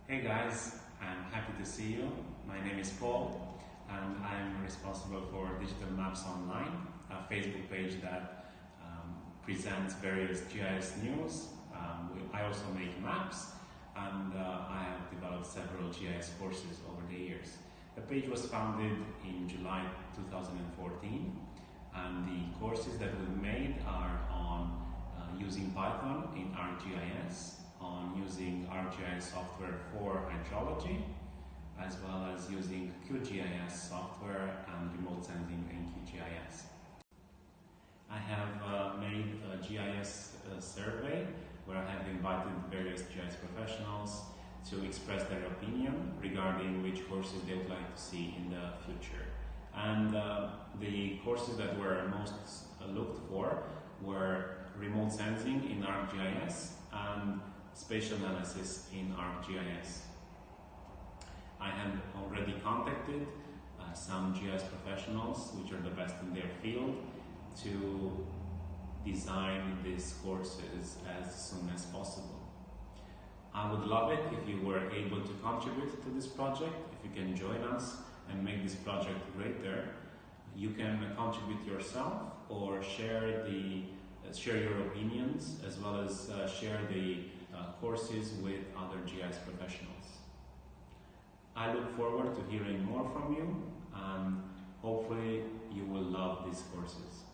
Hey guys, I'm happy to see you. My name is Paul and I'm responsible for Digital Maps Online, a Facebook page that presents various GIS news. I also make maps and I have developed several GIS courses over the years. The page was founded in July 2014 and the courses that we've made are on using Python in ArcGIS, on using ArcGIS software for hydrology, as well as using QGIS software and remote sensing in QGIS. I have made a GIS survey where I have invited various GIS professionals to express their opinion regarding which courses they would like to see in the future. And the courses that were most looked for were remote sensing in ArcGIS and spatial analysis in ArcGIS. I had already contacted some GIS professionals, which are the best in their field, to design these courses as soon as possible. I would love it if you were able to contribute to this project, if you can join us and make this project greater. You can contribute yourself or share your opinions, as well as share the courses with other GIS professionals. I look forward to hearing more from you and hopefully you will love these courses.